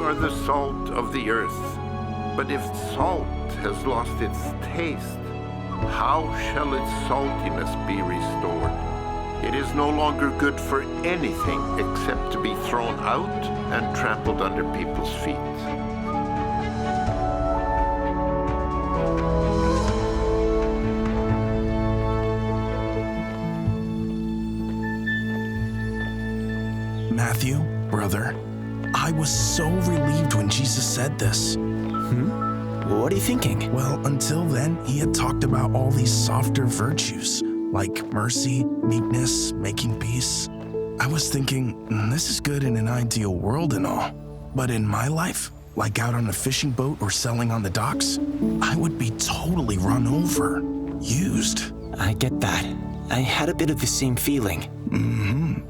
are the salt of the earth. But if salt has lost its taste, how shall its saltiness be restored? It is no longer good for anything except to be thrown out and trampled under people's feet. Matthew, brother, I was so relieved when Jesus said this. What are you thinking? Well, until then, he had talked about all these softer virtues, like mercy, meekness, making peace. I was thinking, this is good in an ideal world and all. But in my life, like out on a fishing boat or sailing on the docks, I would be totally run over, used. I get that. I had a bit of the same feeling.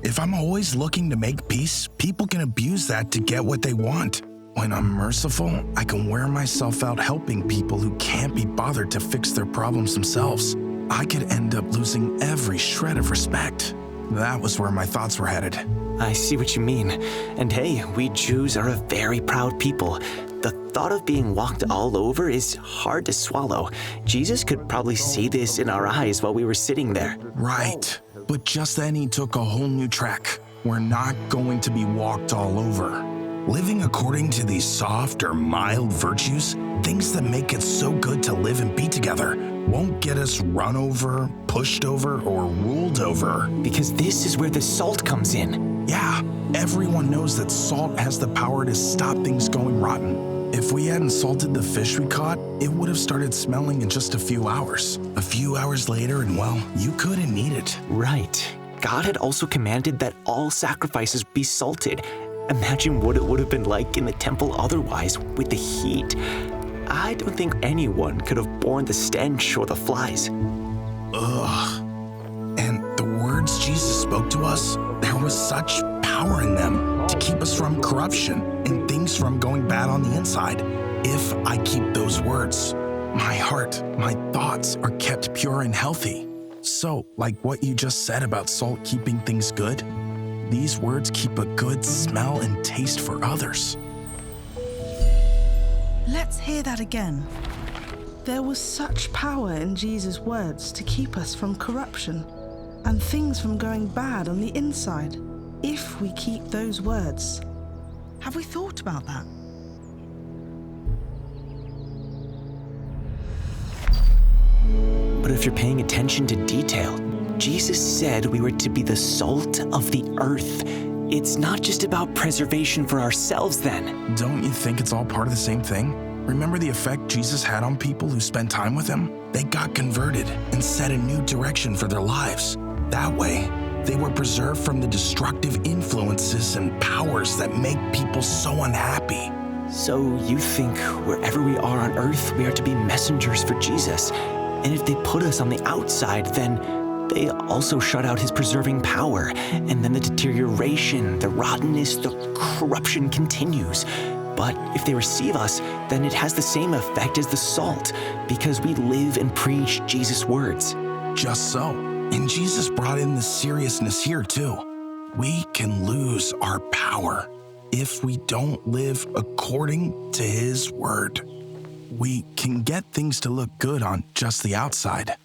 If I'm always looking to make peace, people can abuse that to get what they want. When I'm merciful, I can wear myself out helping people who can't be bothered to fix their problems themselves. I could end up losing every shred of respect. That was where my thoughts were headed. I see what you mean. And hey, we Jews are a very proud people. The thought of being walked all over is hard to swallow. Jesus could probably see this in our eyes while we were sitting there. Right. But just then he took a whole new track. We're not going to be walked all over. Living according to these soft or mild virtues, things that make it so good to live and be together, won't get us run over, pushed over, or ruled over. Because this is where the salt comes in. Yeah, everyone knows that salt has the power to stop things going rotten. If we hadn't salted the fish we caught, it would have started smelling in just a few hours. A few hours later, and well, you couldn't eat it. Right. God had also commanded that all sacrifices be salted. Imagine what it would have been like in the temple otherwise, with the heat. I don't think anyone could have borne the stench or the flies. Ugh. And the words Jesus spoke to us, there was such power in them to keep us from corruption and things from going bad on the inside. If I keep those words, my heart, my thoughts are kept pure and healthy. So, like what you just said about salt keeping things good, these words keep a good smell and taste for others. Let's hear that again. There was such power in Jesus' words to keep us from corruption and things from going bad on the inside, if we keep those words. Have we thought about that? But if you're paying attention to detail, Jesus said we were to be the salt of the earth. It's not just about preservation for ourselves then. Don't you think it's all part of the same thing? Remember the effect Jesus had on people who spent time with him? They got converted and set a new direction for their lives. That way, they were preserved from the destructive influences and powers that make people so unhappy. So you think wherever we are on earth, we are to be messengers for Jesus. And if they put us on the outside, then they also shut out his preserving power. And then the deterioration, the rottenness, the corruption continues. But if they receive us, then it has the same effect as the salt, because we live and preach Jesus' words. Just so. And Jesus brought in the seriousness here too. We can lose our power if we don't live according to his word. We can get things to look good on just the outside,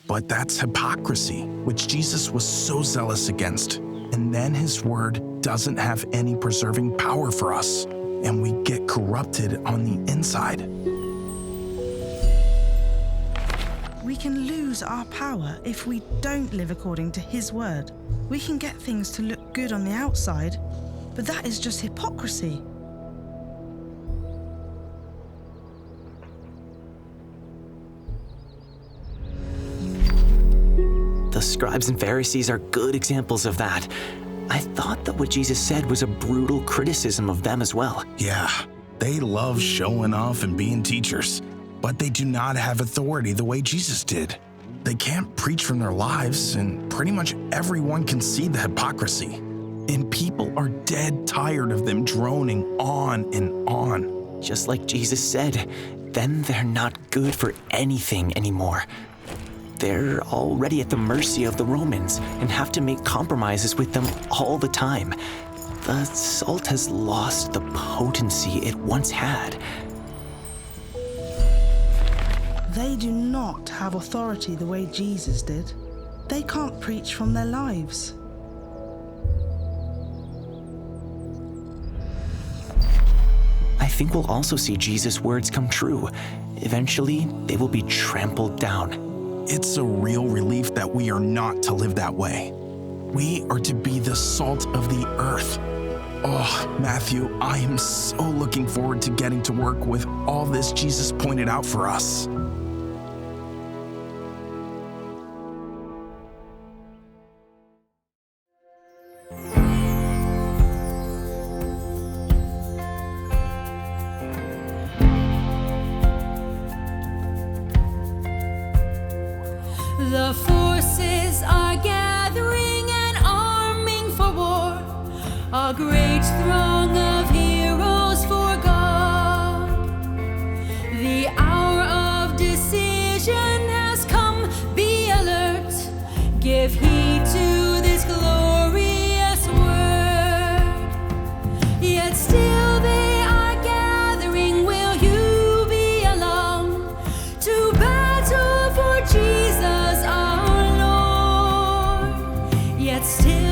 but that's hypocrisy, which Jesus was so zealous against. And then his word doesn't have any preserving power for us, and we get corrupted on the inside. We can lose our power if we don't live according to his word. We can get things to look good on the outside, but that is just hypocrisy. The scribes and Pharisees are good examples of that. I thought that what Jesus said was a brutal criticism of them as well. Yeah, they love showing off and being teachers, but they do not have authority the way Jesus did. They can't preach from their lives, and pretty much everyone can see the hypocrisy. And people are dead tired of them droning on and on. Just like Jesus said, then they're not good for anything anymore. They're already at the mercy of the Romans and have to make compromises with them all the time. the salt has lost the potency it once had. They do not have authority the way Jesus did. They can't preach from their lives. I think we'll also see Jesus' words come true. Eventually, they will be trampled down. It's a real relief that we are not to live that way. We are to be the salt of the earth. Oh, Matthew, I am so looking forward to getting to work with all this Jesus pointed out for us. The forces are gathering and arming for war, a great throng of heroes for God. The hour of decision has come, be alert, give heed to this glorious word. Yet still they are gathering, will you be along to battle for Jesus? Yet still